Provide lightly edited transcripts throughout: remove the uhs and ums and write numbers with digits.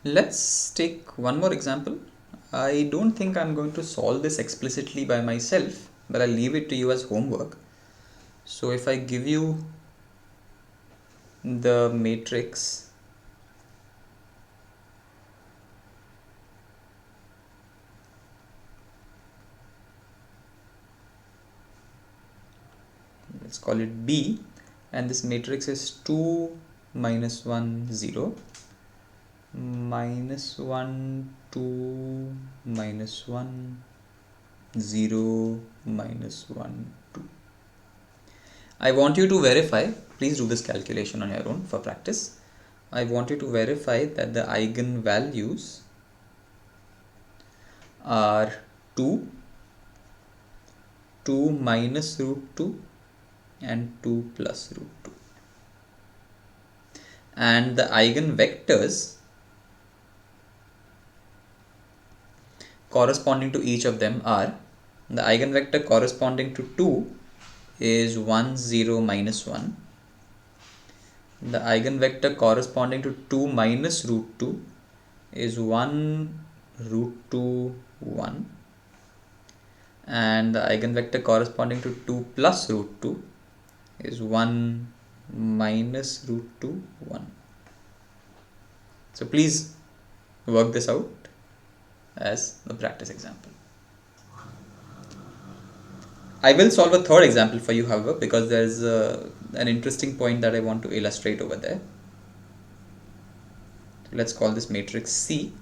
Let's take one more example. I don't think I'm going to solve this explicitly by myself, but I'll leave it to you as homework. So if I give you the matrix let's call it B, and this matrix is 2 minus 1 0 minus 1 2 minus 1 0 minus 1 2. I want you to verify, please do this calculation on your own for practice. I want you to verify that the eigenvalues are 2, 2 minus root 2 and 2 plus root 2. And the eigenvectors corresponding to each of them are, the eigenvector corresponding to 2 is 1 0 minus 1. The eigenvector corresponding to 2 minus root 2 is 1 root 2 1. And the eigenvector corresponding to 2 plus root 2 is 1 minus root 2 1. So please work this out as a practice example. I will solve a third example for you, however, because there is an interesting point that I want to illustrate over there. So let's call this matrix C,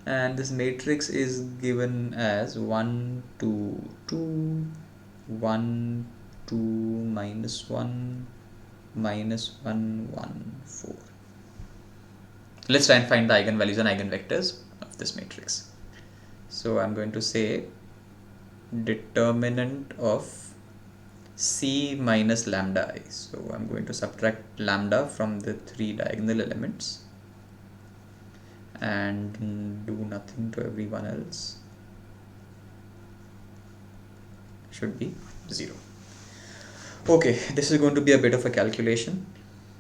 and this matrix is given as 1 2 2 1 2 minus 1 minus 1 1 4. Let's try and find the eigenvalues and eigenvectors of this matrix. So I'm going to say determinant of C minus lambda I. So I'm going to subtract lambda from the 3 diagonal elements and do nothing to everyone else. Should be 0. Okay, this is going to be a bit of a calculation.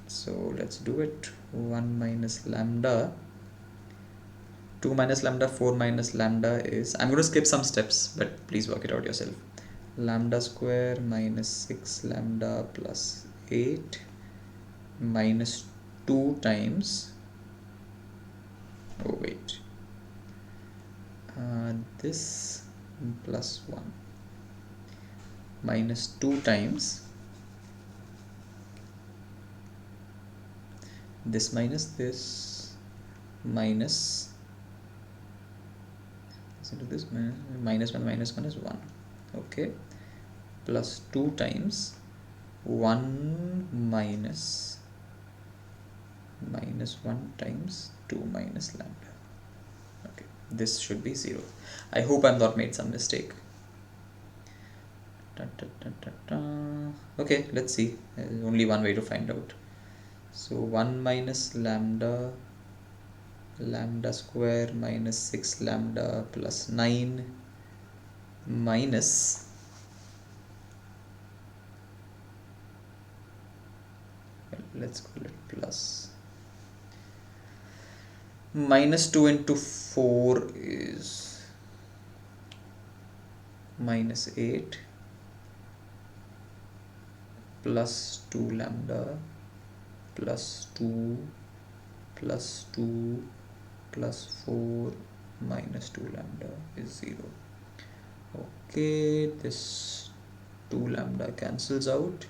So let's do it. 1 minus lambda, 2 minus lambda, 4 minus lambda is, I'm going to skip some steps, but please work it out yourself. Lambda square minus 6 lambda plus 8 minus 2 times, oh wait, this plus 1 minus 2 times this minus this minus into this minus 1 is 1, okay, plus 2 times 1 minus 1 times 2 minus lambda. Okay, this should be 0. I hope I'm not made some mistake. Okay, let's see. There's only one way to find out. So 1 minus lambda square minus 6 lambda plus 9 minus let's call it plus minus 2 into 4 is minus 8 plus 2 lambda plus 2 plus 2 plus 4 minus 2 lambda is 0. Okay, this 2 lambda cancels out.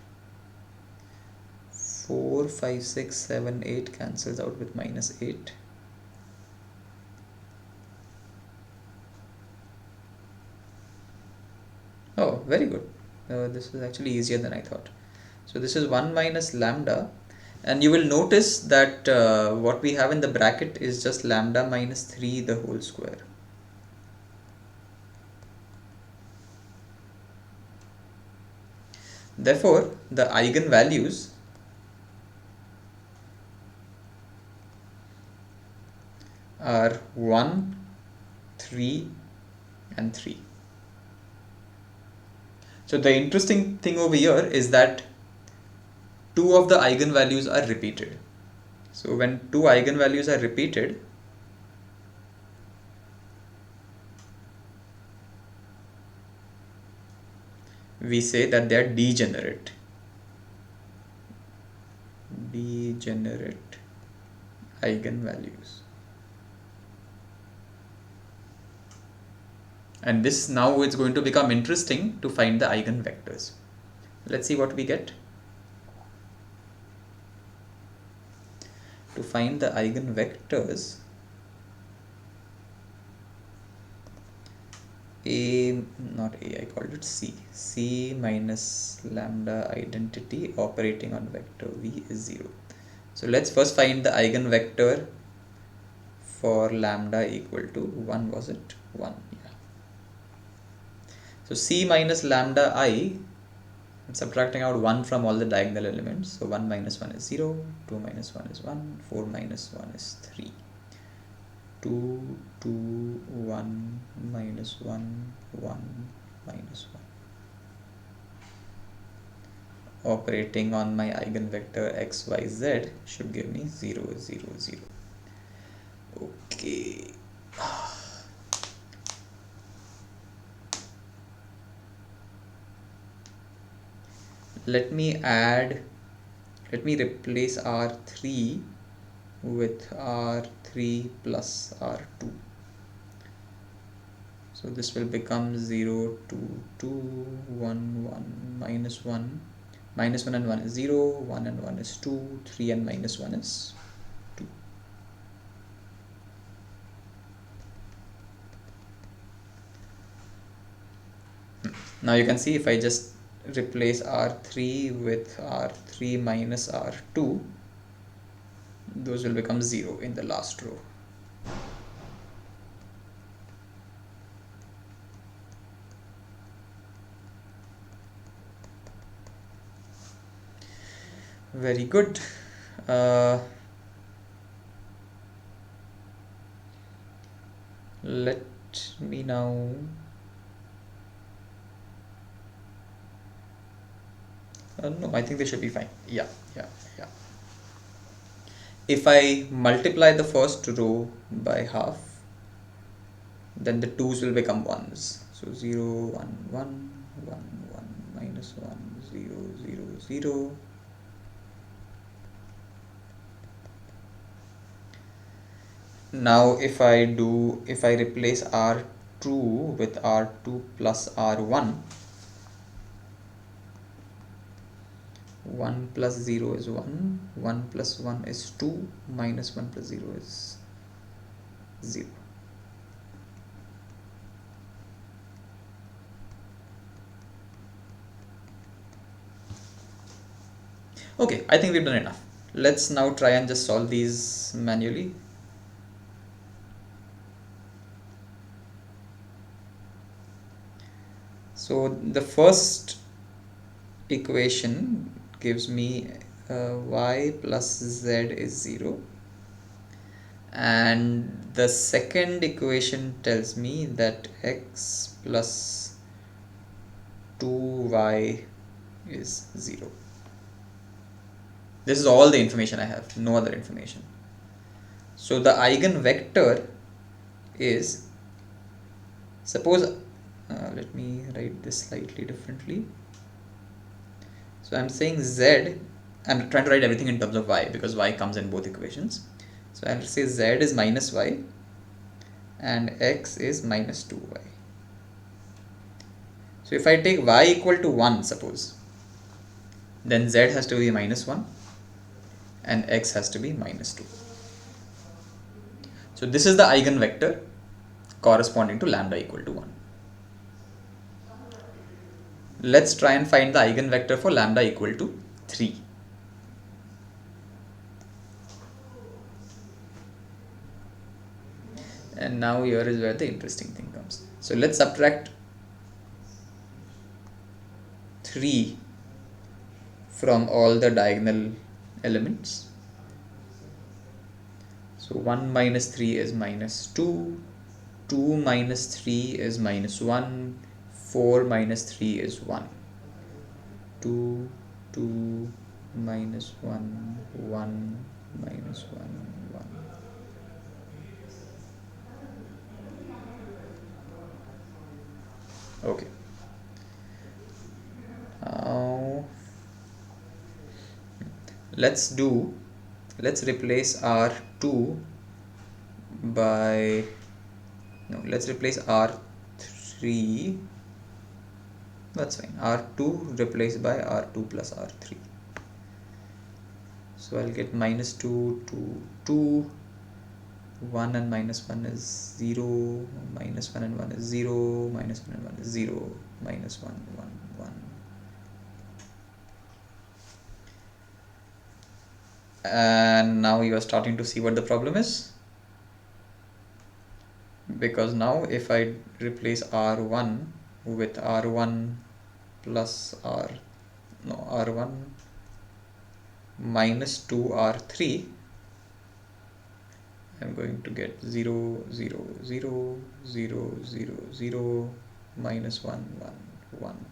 4 5 6 7 8 cancels out with minus 8. Oh, very good. This is actually easier than I thought. So this is 1 minus lambda, and you will notice that what we have in the bracket is just lambda minus 3 the whole square. Therefore, the eigenvalues are 1, 3 and 3. So the interesting thing over here is that 2 of the eigenvalues are repeated. So when two eigenvalues are repeated, we say that they are degenerate. Degenerate eigenvalues. And this now is going to become interesting to find the eigenvectors. Let's see what we get. To find the eigenvectors, I called it C minus lambda identity operating on vector V is 0. So let's first find the eigenvector for lambda equal to 1, was it? 1, yeah. So C minus lambda I, I'm subtracting out 1 from all the diagonal elements. So 1 minus 1 is 0, 2 minus 1 is 1, 4 minus 1 is 3. 2, 2, 1, minus 1, 1, minus 1. Operating on my eigenvector x, y, z should give me 0, 0, 0. Okay. Let me replace R3 with R3 plus R2. So this will become 0, 2, 2, 1, 1, minus 1. Minus 1 and 1 is 0, 1 and 1 is 2, 3 and minus 1 is 2. Now you can see if I just replace R3 with R3 minus R2, those will become 0 in the last row. Very good. Let me now no, I think they should be fine. Yeah. If I multiply the first row by half, then the 2's will become 1's. So 0, 1, 1, 1, 1, minus 1, 0, 0, 0. Now if I replace R2 with R2 plus R1, 1 plus 0 is 1, 1 plus 1 is 2, minus 1 plus 0 is 0. Okay, I think we've done enough. Let's now try and just solve these manually. So the first equation gives me y plus z is 0, and the second equation tells me that x plus 2y is 0. This is all the information I have, no other information. So the eigenvector is, suppose, let me write this slightly differently. So I'm saying z, I'm trying to write everything in terms of y because y comes in both equations. So I'll say z is minus y and x is minus 2y. So if I take y equal to 1, suppose, then z has to be minus 1 and x has to be minus 2. So this is the eigenvector corresponding to lambda equal to 1. Let's try and find the eigenvector for lambda equal to 3. And now here is where the interesting thing comes. So let's subtract 3 from all the diagonal elements. So 1 minus 3 is minus 2, 2 minus 3 is minus 1, 4 minus 3 is 1, 2, 2, minus 1, 1, minus 1. Okay. Now let's replace R2 by, no, let's replace R3. That's fine. R2 replaced by R2 plus R3. So I'll get minus 2 to 2. 1 and minus 1 is 0. Minus 1 and 1 is 0. Minus 1 and 1 is 0. Minus 1, 1, 1. And now you are starting to see what the problem is. Because now if I replace R1 with R1 plus R1 minus 2R3, I'm going to get 0, 0, 0, 0, 0, 0, minus 1, 1, 1,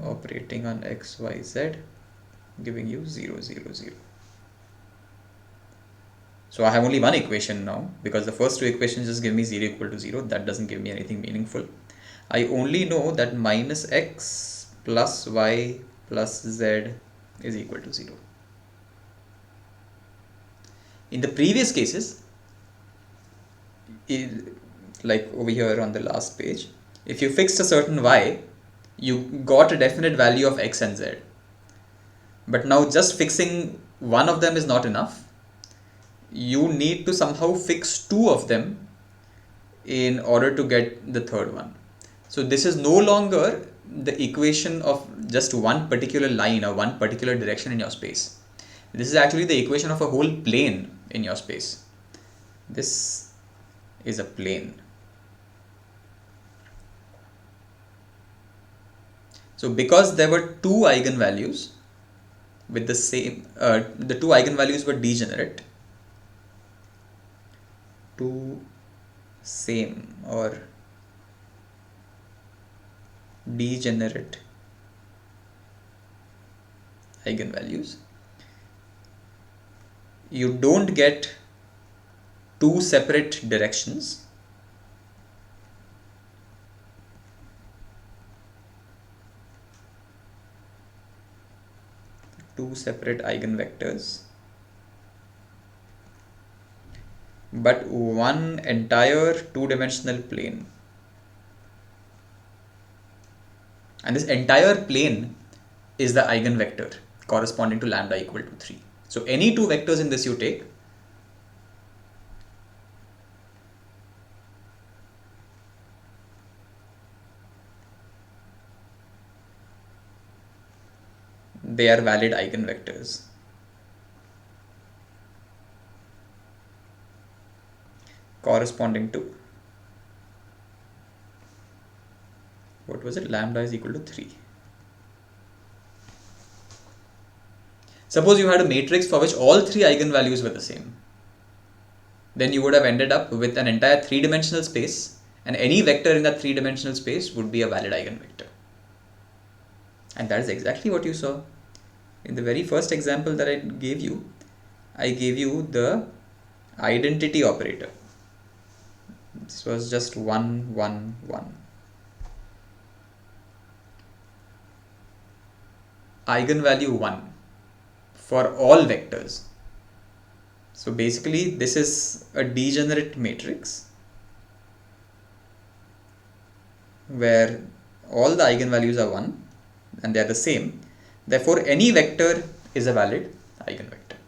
operating on x, y, z, giving you 0, 0, 0. So I have only one equation now, because the first two equations just give me 0 equal to 0. That doesn't give me anything meaningful. I only know that minus x plus y plus z is equal to 0. In the previous cases, like over here on the last page, if you fixed a certain y, you got a definite value of x and z. But now just fixing one of them is not enough. You need to somehow fix two of them in order to get the third one. So this is no longer the equation of just one particular line or one particular direction in your space. This is actually the equation of a whole plane in your space. This is a plane. So because there were two eigenvalues with the same, the two eigenvalues were degenerate, two same or degenerate eigenvalues, you don't get two separate directions. Two separate eigenvectors, but one entire two-dimensional plane. And this entire plane is the eigenvector corresponding to lambda equal to 3. So any two vectors in this you take, they are valid eigenvectors. Corresponding to, what was it? Lambda is equal to 3. Suppose you had a matrix for which all three eigenvalues were the same. Then you would have ended up with an entire three-dimensional space, and any vector in that three-dimensional space would be a valid eigenvector. And that is exactly what you saw. In the very first example that I gave you the identity operator. This was just 1, 1, 1. Eigenvalue 1 for all vectors. So basically this is a degenerate matrix where all the eigenvalues are 1 and they are the same. Therefore any vector is a valid eigenvector.